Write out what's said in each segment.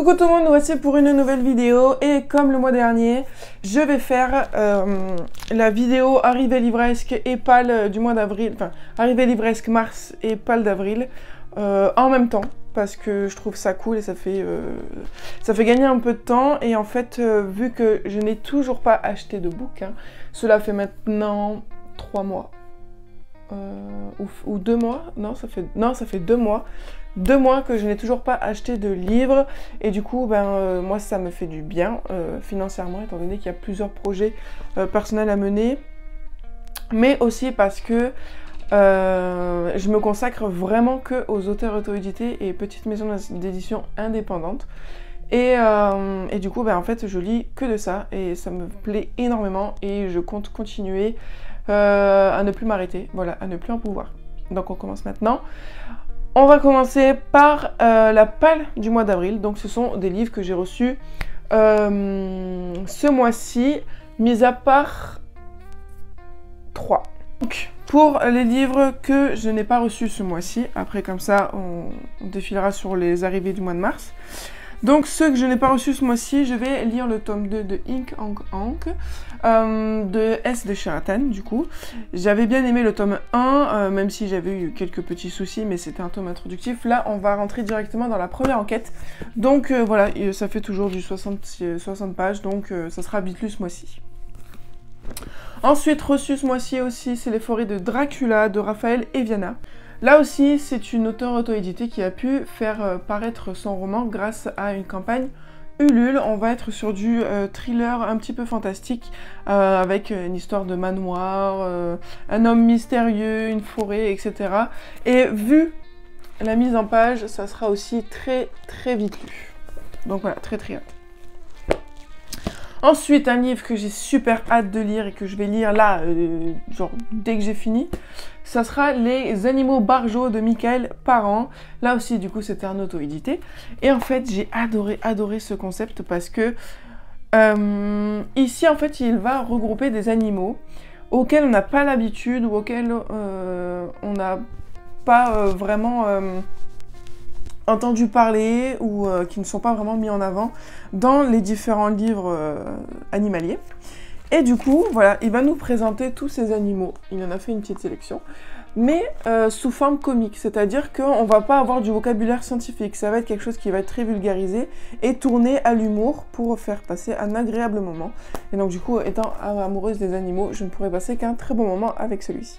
Coucou tout le monde, nous voici pour une nouvelle vidéo et comme le mois dernier, je vais faire la vidéo arrivée livresque et pâle du mois d'avril, enfin arrivée livresque mars et pâle d'avril en même temps parce que je trouve ça cool et ça fait gagner un peu de temps et en fait vu que je n'ai toujours pas acheté de bouquin, cela fait maintenant 3 mois ou 2 mois, non ça fait 2 mois. 2 mois que je n'ai toujours pas acheté de livres et du coup moi ça me fait du bien financièrement étant donné qu'il y a plusieurs projets personnels à mener, mais aussi parce que je me consacre vraiment que aux auteurs auto-édités et petites maisons d'édition indépendantes et du coup en fait je lis que de ça et ça me plaît énormément et je compte continuer à ne plus m'arrêter, voilà, à ne plus en pouvoir. Donc on commence maintenant. On va commencer par la pâle du mois d'avril. Donc ce sont des livres que j'ai reçus ce mois-ci, mis à part 3. Donc pour les livres que je n'ai pas reçus ce mois-ci, après comme ça on défilera sur les arrivées du mois de mars. Donc ceux que je n'ai pas reçus ce mois-ci, je vais lire le tome 2 de Ink Hank de S de Sheraton du coup. J'avais bien aimé le tome 1, même si j'avais eu quelques petits soucis, mais c'était un tome introductif. Là, on va rentrer directement dans la première enquête. Donc voilà, ça fait toujours du 60 pages, donc ça sera vite lu ce mois-ci. Ensuite, reçu ce mois-ci aussi, c'est Les Forêts de Dracula de Raphaël Eviana. Là aussi, c'est une auteure auto-éditée qui a pu faire paraître son roman grâce à une campagne Ulule. On va être sur du thriller un petit peu fantastique, avec une histoire de manoir, un homme mystérieux, une forêt, etc. Et vu la mise en page, ça sera aussi très vite lu. Donc voilà, très hâte. Ensuite, un livre que j'ai super hâte de lire et que je vais lire là, genre dès que j'ai fini, ça sera Les Animaux Barjots de Michael Parent. Là aussi, du coup, c'était un auto-édité. Et en fait, j'ai adoré ce concept parce que ici, en fait, il va regrouper des animaux auxquels on n'a pas l'habitude ou auxquels on n'a pas vraiment entendu parler ou qui ne sont pas vraiment mis en avant dans les différents livres animaliers. Et du coup, voilà, il va nous présenter tous ces animaux. Il en a fait une petite sélection, mais sous forme comique, c'est-à-dire qu'on va pas avoir du vocabulaire scientifique. Ça va être quelque chose qui va être très vulgarisé et tourné à l'humour pour faire passer un agréable moment. Et donc du coup, étant amoureuse des animaux, je ne pourrais passer qu'un très bon moment avec celui-ci.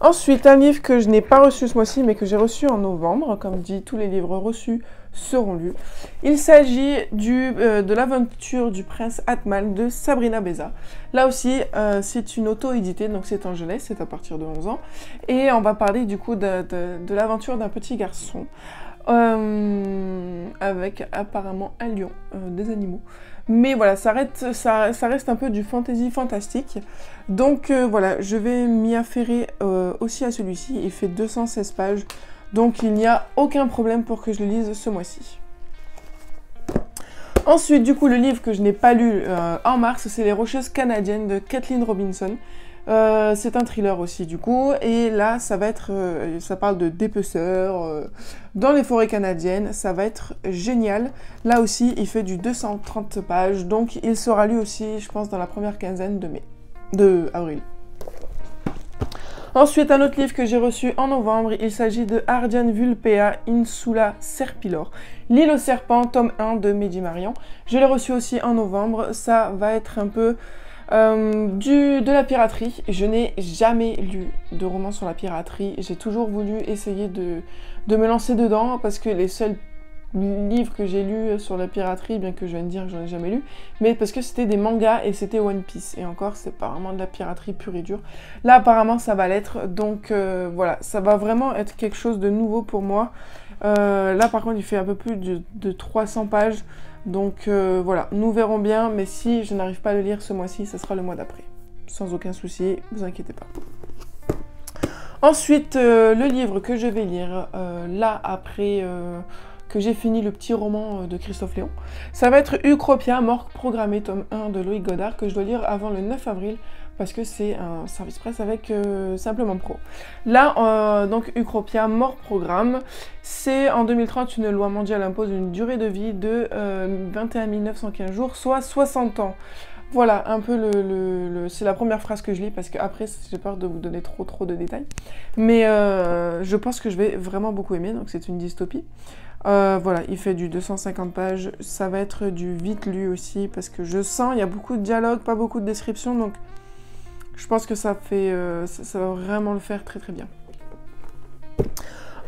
Ensuite, un livre que je n'ai pas reçu ce mois-ci, mais que j'ai reçu en novembre. Comme dit, tous les livres reçus seront lus. Il s'agit de l'aventure du prince Atmal de Sabrina Beza. Là aussi, c'est une auto-éditée, donc c'est en jeunesse, c'est à partir de 11 ans. Et on va parler du coup de l'aventure d'un petit garçon avec apparemment un lion, des animaux. Mais voilà, ça reste un peu du fantasy fantastique. Donc voilà, je vais m'y affairer aussi à celui-ci. Il fait 216 pages, donc il n'y a aucun problème pour que je le lise ce mois-ci. Ensuite, du coup, le livre que je n'ai pas lu en mars, c'est Les Rocheuses canadiennes de Kathleen Robinson. C'est un thriller aussi du coup, et là ça va être, ça parle de dépeceurs dans les forêts canadiennes, ça va être génial. Là aussi il fait du 230 pages, donc il sera lu aussi je pense dans la première quinzaine de avril. Ensuite, un autre livre que j'ai reçu en novembre, il s'agit de Ardian Vulpea Insula Serpilor, L'île aux serpents, tome 1 de Mehdi Marian. Je l'ai reçu aussi en novembre, ça va être un peu de la piraterie. Je n'ai jamais lu de roman sur la piraterie. J'ai toujours voulu essayer de me lancer dedans parce que les seuls livres que j'ai lus sur la piraterie, bien que je viens de dire que j'en ai jamais lu, mais parce que c'était des mangas et c'était One Piece. Et encore, c'est pas vraiment de la piraterie pure et dure. Là, apparemment, ça va l'être. Donc voilà, ça va vraiment être quelque chose de nouveau pour moi. Là, par contre, il fait un peu plus de 300 pages. Donc voilà, nous verrons bien, mais si je n'arrive pas à le lire ce mois-ci, ce sera le mois d'après. Sans aucun souci, vous inquiétez pas. Ensuite, le livre que je vais lire, là, après que j'ai fini le petit roman de Christophe Léon, ça va être Eucropia, mort programmée, tome 1 de Loïc Godard, que je dois lire avant le 9 avril, parce que c'est un service presse avec Simplement Pro. Là, donc Ucropia, mort programme, c'est en 2030 une loi mondiale impose une durée de vie de 21 915 jours, soit 60 ans. Voilà, un peu c'est la première phrase que je lis parce que après j'ai peur de vous donner trop de détails. Mais je pense que je vais vraiment beaucoup aimer, donc c'est une dystopie. Voilà, il fait du 250 pages, ça va être du vite lu aussi parce que je sens, il y a beaucoup de dialogue, pas beaucoup de descriptions, donc je pense que ça va vraiment le faire très bien.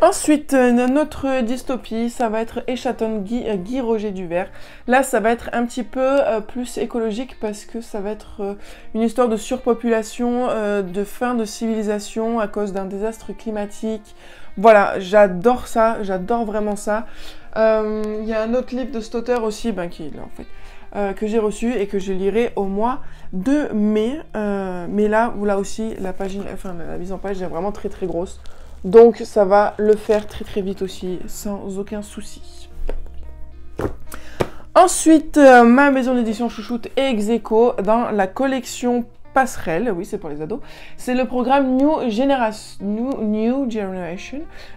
Ensuite, notre dystopie, ça va être Échaton Guy Roger Duvert. Là, ça va être un petit peu plus écologique parce que ça va être une histoire de surpopulation, de fin de civilisation à cause d'un désastre climatique. Voilà, j'adore ça, j'adore vraiment ça. Il y a un autre livre de cet auteur aussi, que j'ai reçu et que je lirai au mois de mai. Mais là aussi, la mise en page est vraiment très grosse. Donc ça va le faire très vite aussi, sans aucun souci. Ensuite, ma maison d'édition chouchoute et ex-aequo dans la collection Passerelle, oui c'est pour les ados, c'est le programme New Generation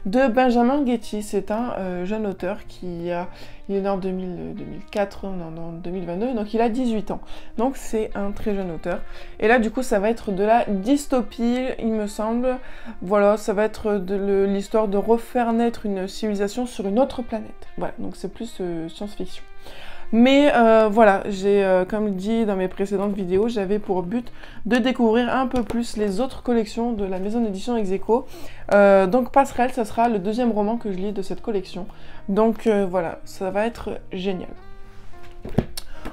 de Benjamin Getty. C'est un jeune auteur il est né en 2004, en 2022, donc il a 18 ans. Donc c'est un très jeune auteur. Et là du coup ça va être de la dystopie, il me semble. Voilà, ça va être l'histoire de refaire naître une civilisation sur une autre planète. Voilà, donc c'est plus science-fiction. Mais voilà, comme dit dans mes précédentes vidéos, j'avais pour but de découvrir un peu plus les autres collections de la maison d'édition ex-aequo. Donc Passerelle, ça sera le deuxième roman que je lis de cette collection. Donc voilà, ça va être génial.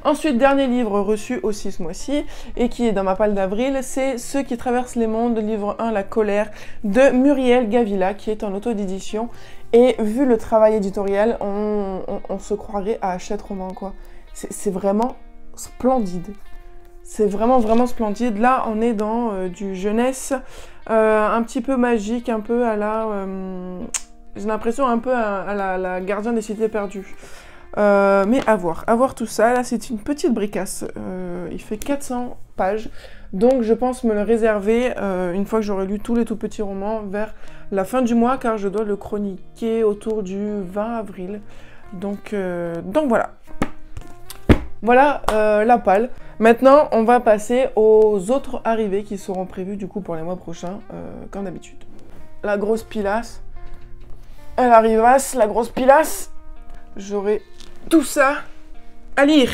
Ensuite, dernier livre reçu aussi ce mois-ci, et qui est dans ma palle d'avril, c'est Ceux qui traversent les mondes, livre 1, La colère, de Muriel Gavila, qui est en auto-édition. Et vu le travail éditorial, on se croirait à Hachette Roman, quoi. C'est vraiment splendide. C'est vraiment splendide. Là, on est dans du jeunesse, un petit peu magique, un peu à la... j'ai l'impression un peu à la Gardien des cités perdues. Mais à voir tout ça. Là, c'est une petite bricasse. Il fait 400 pages. Donc, je pense me le réserver une fois que j'aurai lu tous les tout petits romans vers la fin du mois, car je dois le chroniquer autour du 20 avril. Donc voilà. Voilà la palle. Maintenant, on va passer aux autres arrivées qui seront prévues du coup pour les mois prochains, comme d'habitude. La grosse pilasse. Elle arrivasse, la grosse pilasse. J'aurai tout ça à lire.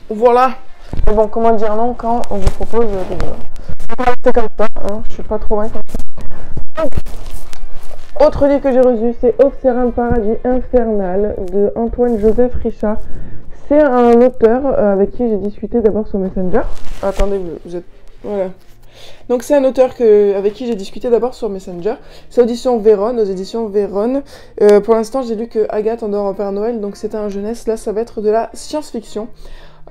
Voilà. Mais bon, comment dire non quand on vous propose des livres. C'est comme ça, hein, je suis pas trop loin comme ça. Donc, autre livre que j'ai reçu, c'est Obscérin Paradis Infernal de Antoine-Joseph Richard. C'est un auteur avec qui j'ai discuté d'abord sur Messenger. Attendez, vous êtes... Voilà. Donc c'est un auteur avec qui j'ai discuté d'abord sur Messenger. C'est aux éditions Véronne. Pour l'instant, j'ai lu que Agathe endort en Père Noël, donc c'est un jeunesse. Là, ça va être de la science-fiction.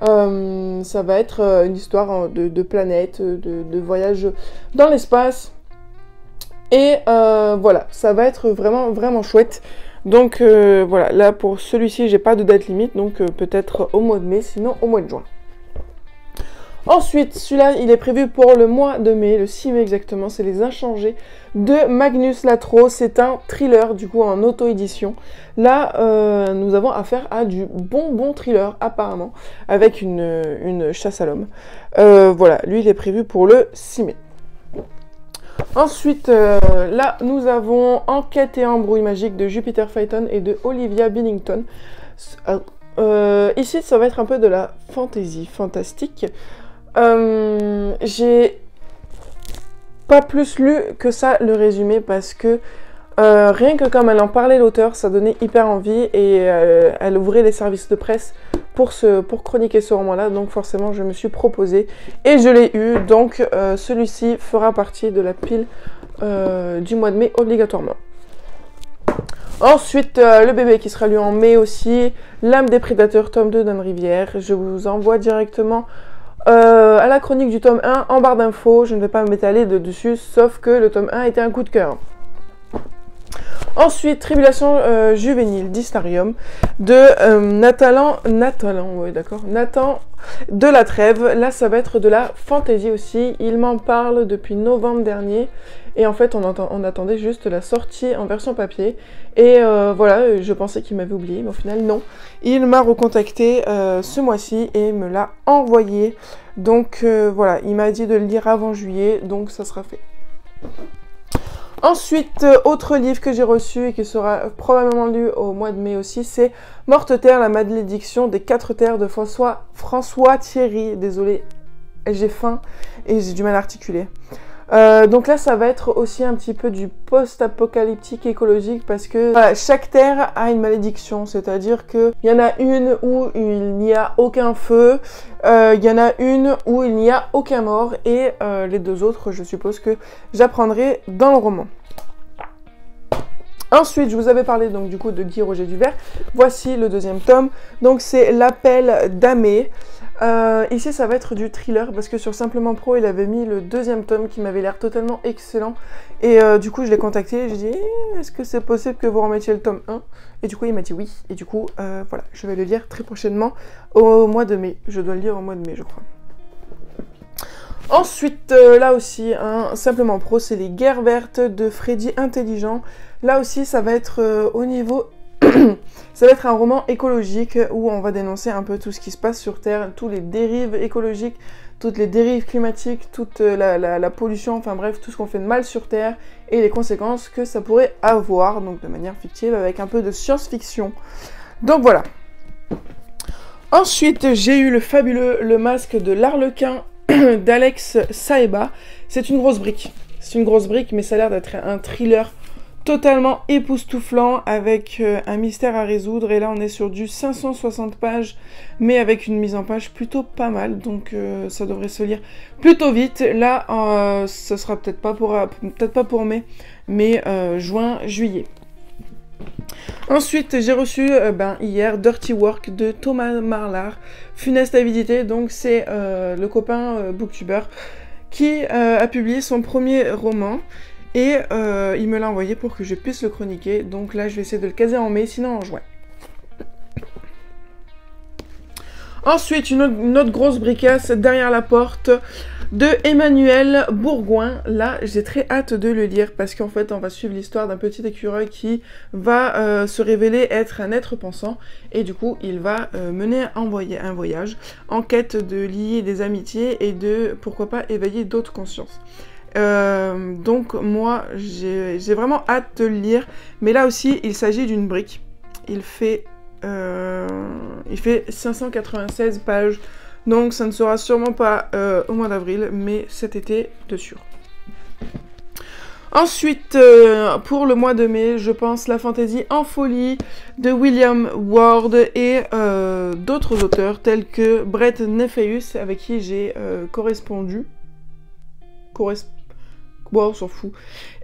Ça va être une histoire de planète, de voyage dans l'espace. Et voilà, ça va être vraiment chouette. Donc voilà, là pour celui-ci, j'ai pas de date limite, donc peut-être au mois de mai, sinon au mois de juin. Ensuite, celui-là, il est prévu pour le mois de mai, le 6 mai exactement, c'est Les Inchangés de Magnus Latro. C'est un thriller, du coup, en auto-édition. Là, nous avons affaire à du bon thriller, apparemment, avec une chasse à l'homme. Voilà, lui, il est prévu pour le 6 mai. Ensuite, là, nous avons Enquête et embrouille magique de Jupiter Phaeton et de Olivia Billington. Ici, ça va être un peu de la fantastique. J'ai pas plus lu que ça le résumé parce que rien que comme elle en parlait l'auteur, ça donnait hyper envie et elle ouvrait les services de presse pour chroniquer ce roman-là, donc forcément je me suis proposée et je l'ai eu, donc celui-ci fera partie de la pile du mois de mai obligatoirement. Ensuite, le bébé qui sera lu en mai aussi, L'âme des prédateurs, tome 2 d'Anne Rivière. Je vous envoie directement à la chronique du tome 1 en barre d'infos. Je ne vais pas m'étaler dessus, sauf que le tome 1 était un coup de cœur. Ensuite, Tribulation juvénile d'Hystarium de Nathan de la Trêve. Là, ça va être de la fantasy aussi. Il m'en parle depuis novembre dernier. Et en fait, on attendait juste la sortie en version papier. Et voilà, je pensais qu'il m'avait oublié, mais au final, non. Il m'a recontacté ce mois-ci et me l'a envoyé. Donc voilà, il m'a dit de le lire avant juillet, donc ça sera fait. Ensuite, autre livre que j'ai reçu et qui sera probablement lu au mois de mai aussi, c'est Morte Terre, la malédiction des 4 terres de François Thierry. Désolée, j'ai faim et j'ai du mal à articuler. Donc là, ça va être aussi un petit peu du post-apocalyptique écologique parce que voilà, chaque terre a une malédiction, c'est-à-dire qu'il y en a une où il n'y a aucun feu, il y en a une où il n'y a aucun mort et les deux autres, je suppose que j'apprendrai dans le roman. Ensuite, je vous avais parlé donc du coup de Guy Roger Duvert. Voici le deuxième tome. Donc c'est L'appel d'Amé. Ici, ça va être du thriller parce que sur Simplement Pro, il avait mis le deuxième tome qui m'avait l'air totalement excellent. Et du coup, je l'ai contacté et j'ai dit est-ce que c'est possible que vous remettiez le tome 1 ? Et du coup, il m'a dit oui. Et du coup, voilà, je vais le lire très prochainement au mois de mai. Je dois le lire au mois de mai, je crois. Ensuite, là aussi, Simplement Pro, c'est Les Guerres Vertes de Freddy Intelligent. Là aussi, ça va être au niveau... ça va être un roman écologique où on va dénoncer un peu tout ce qui se passe sur Terre, toutes les dérives écologiques, toutes les dérives climatiques, toute la pollution, enfin bref, tout ce qu'on fait de mal sur Terre et les conséquences que ça pourrait avoir, donc de manière fictive, avec un peu de science-fiction. Donc voilà. Ensuite, j'ai eu le fabuleux Le Masque de l'Arlequin d'Alex Saeba. C'est une grosse brique. C'est une grosse brique, mais ça a l'air d'être un thriller totalement époustouflant avec un mystère à résoudre. Et là, on est sur du 560 pages, mais avec une mise en page plutôt pas mal. Donc, ça devrait se lire plutôt vite. Là, ce sera peut-être pas pour mai, mais juin, juillet. Ensuite, j'ai reçu hier Dirty Work de Thomas Marlar, Funeste Avidité. Donc, c'est le copain booktuber qui a publié son premier roman. Et il me l'a envoyé pour que je puisse le chroniquer. Donc là, je vais essayer de le caser en mai, sinon en juin. Ensuite, une autre grosse bricasse derrière la porte de Emmanuel Bourgoin. Là, j'ai très hâte de le lire parce qu'en fait, on va suivre l'histoire d'un petit écureuil qui va se révéler être un être pensant. Et du coup, il va mener un voyage en quête de lier des amitiés et de, pourquoi pas, éveiller d'autres consciences. Donc moi j'ai vraiment hâte de le lire, mais là aussi il s'agit d'une brique. Il fait 596 pages, donc ça ne sera sûrement pas au mois d'avril, mais cet été de sûr. Ensuite, pour le mois de mai, je pense La Fantaisie en folie de William Ward et d'autres auteurs tels que Brett Nefeus avec qui j'ai correspondu. Bon, on s'en fout.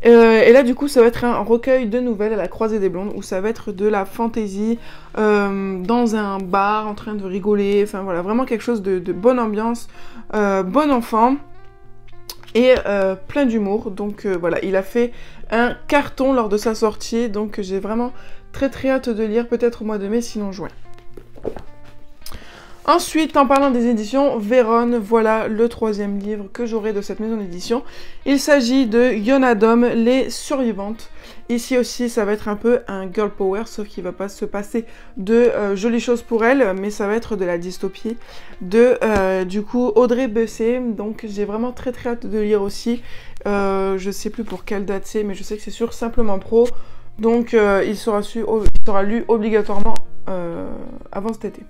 Et là, du coup, ça va être un recueil de nouvelles à la croisée des blondes, où ça va être de la fantaisie dans un bar, en train de rigoler, enfin voilà, vraiment quelque chose de bonne ambiance, bon enfant, et plein d'humour. Donc voilà, il a fait un carton lors de sa sortie, donc j'ai vraiment très très hâte de lire, peut-être au mois de mai, sinon juin. Ensuite, en parlant des éditions Vérone, voilà le troisième livre que j'aurai de cette maison d'édition. Il s'agit de Yonadom, Les Survivantes. Ici aussi, ça va être un peu un girl power, sauf qu'il ne va pas se passer de jolies choses pour elle, mais ça va être de la dystopie de, du coup, Audrey Bessé. Donc, j'ai vraiment très très hâte de lire aussi. Je sais plus pour quelle date c'est, mais je sais que c'est sur Simplement Pro. Donc, il sera lu obligatoirement avant cet été.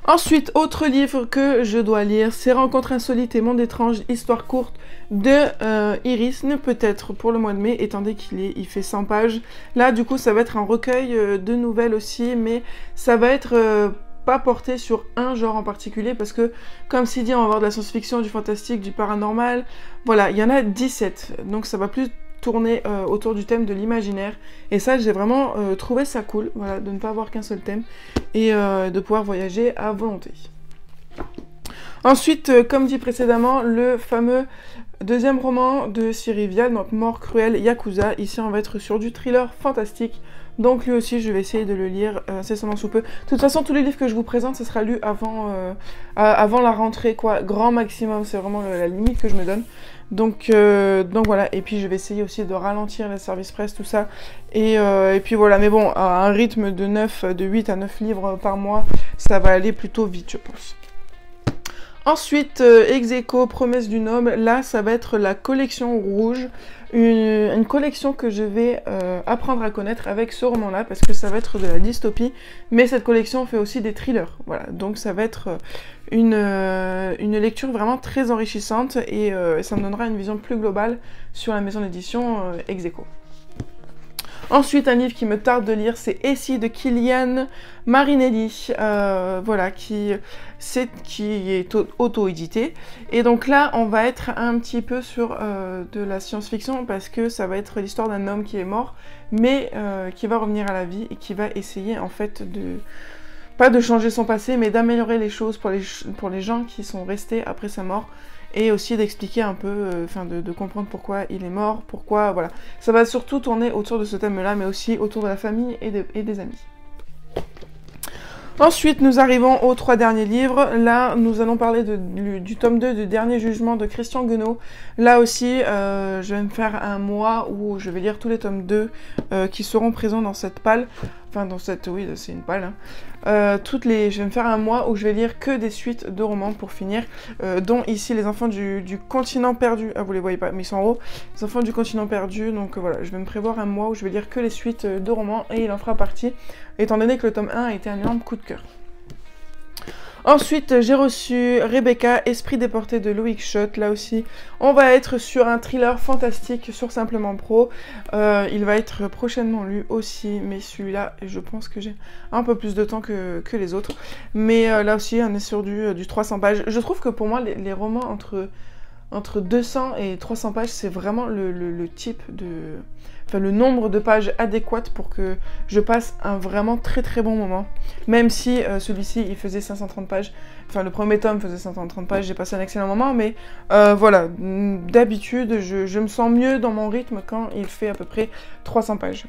Ensuite, autre livre que je dois lire, c'est Rencontres insolites et monde étrange, histoire courte de Iris, peut-être pour le mois de mai, étant donné qu'il fait 100 pages. Là, du coup, ça va être un recueil de nouvelles aussi, mais ça va être pas porté sur un genre en particulier, parce que, comme c'est dit, on va avoir de la science-fiction, du fantastique, du paranormal. Voilà, il y en a 17, donc ça va plus tourner autour du thème de l'imaginaire, et ça j'ai vraiment trouvé ça cool, voilà, de ne pas avoir qu'un seul thème et de pouvoir voyager à volonté. Ensuite, comme dit précédemment, le fameux deuxième roman de Cyril Vial, donc Mort cruelle Yakuza. Ici, on va être sur du thriller fantastique. Donc lui aussi, je vais essayer de le lire incessamment sous peu. De toute façon, tous les livres que je vous présente, ce sera lu avant la rentrée, quoi. Grand maximum, c'est vraiment la limite que je me donne. Donc voilà, et puis je vais essayer aussi de ralentir les services presse, tout ça. Et puis voilà, mais bon, à un rythme de 8 à 9 livres par mois, ça va aller plutôt vite, je pense. Ensuite, ex aequo, Promesse du Noble, là ça va être la collection rouge, une collection que je vais apprendre à connaître avec ce roman-là, parce que ça va être de la dystopie, mais cette collection fait aussi des thrillers, voilà, donc ça va être une lecture vraiment très enrichissante, et ça me donnera une vision plus globale sur la maison d'édition ex aequo. Ensuite, un livre qui me tarde de lire, c'est Essie de Kylian Marinelli, voilà, qui est auto-édité. Et donc là, on va être un petit peu sur de la science-fiction, parce que ça va être l'histoire d'un homme qui est mort, mais qui va revenir à la vie et qui va essayer en fait pas de changer son passé, mais d'améliorer les choses pour les gens qui sont restés après sa mort. Et aussi d'expliquer un peu, de comprendre pourquoi il est mort, pourquoi, voilà. Ça va surtout tourner autour de ce thème-là, mais aussi autour de la famille et des amis. Ensuite, nous arrivons aux 3 derniers livres. Là, nous allons parler du tome 2 du Dernier Jugement de Christian Guenot. Là aussi, je vais me faire un mois où je vais lire tous les tomes 2 qui seront présents dans cette palle. Enfin, oui, c'est une palle. Hein. Je vais me faire un mois où je vais lire que des suites de romans pour finir, dont ici Les Enfants du Continent Perdu. Ah, vous les voyez pas, mais ils sont en haut. Les Enfants du Continent Perdu, donc voilà, je vais me prévoir un mois où je vais lire que les suites de romans, et il en fera partie, étant donné que le tome 1 a été un énorme coup de cœur. Ensuite, j'ai reçu Rebecca, Esprit déporté de Loïc Schott. Là aussi, on va être sur un thriller fantastique sur Simplement Pro. Il va être prochainement lu aussi, mais celui-là, je pense que j'ai un peu plus de temps que les autres. Mais là aussi, on est sur du 300 pages. Je trouve que pour moi, les romans entre 200 et 300 pages, c'est vraiment le type de... Enfin, le nombre de pages adéquates pour que je passe un vraiment très très bon moment. Même si celui-ci, il faisait 530 pages. Enfin, le premier tome faisait 530 pages, j'ai passé un excellent moment. Mais voilà, d'habitude, je me sens mieux dans mon rythme quand il fait à peu près 300 pages.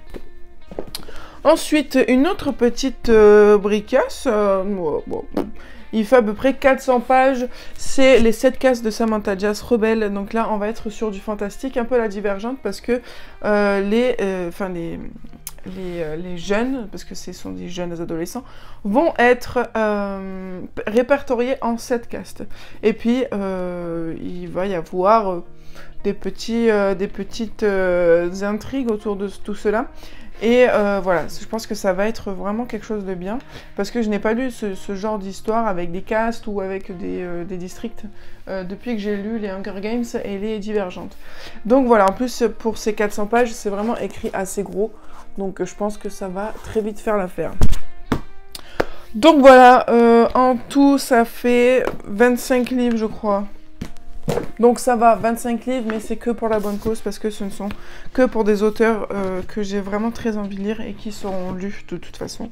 Ensuite, une autre petite bricasse. Bon. Il fait à peu près 400 pages, c'est les 7 cases de Samantha Jas Rebelle. Donc là, on va être sur du fantastique, un peu la divergente, parce que les jeunes, parce que ce sont des jeunes adolescents, vont être répertoriés en 7 castes. Et puis, il va y avoir des petites intrigues autour de tout cela. Et voilà, je pense que ça va être vraiment quelque chose de bien, parce que je n'ai pas lu ce genre d'histoire avec des castes ou avec des districts depuis que j'ai lu les Hunger Games et les Divergentes. Donc voilà, en plus pour ces 400 pages, c'est vraiment écrit assez gros, donc je pense que ça va très vite faire l'affaire. Donc voilà, en tout ça fait 25 livres je crois. Donc ça va, 25 livres, mais c'est que pour la bonne cause, parce que ce ne sont que pour des auteurs que j'ai vraiment très envie de lire et qui seront lus de toute façon.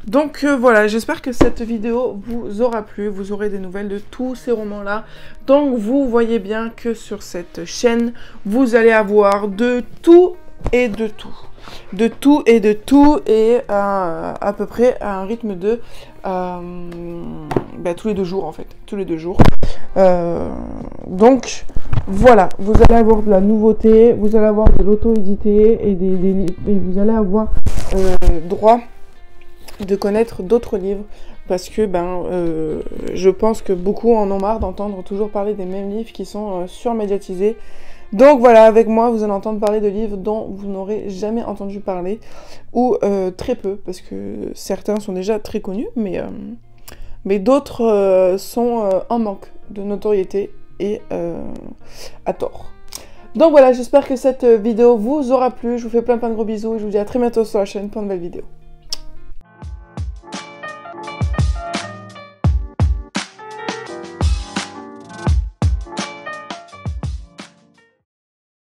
Donc voilà, j'espère que cette vidéo vous aura plu, vous aurez des nouvelles de tous ces romans-là. Donc vous voyez bien que sur cette chaîne, vous allez avoir de tout et de tout. De tout et de tout, et à peu près à un rythme de tous les 2 jours en fait, tous les 2 jours. Donc voilà, vous allez avoir de la nouveauté, vous allez avoir de l'auto-édité et vous allez avoir droit de connaître d'autres livres, parce que je pense que beaucoup en ont marre d'entendre toujours parler des mêmes livres qui sont surmédiatisés. Donc voilà, avec moi, vous allez entendre parler de livres dont vous n'aurez jamais entendu parler, ou très peu, parce que certains sont déjà très connus, mais d'autres sont en manque de notoriété, et à tort. Donc voilà, j'espère que cette vidéo vous aura plu, je vous fais plein de gros bisous, et je vous dis à très bientôt sur la chaîne pour une nouvelle vidéo.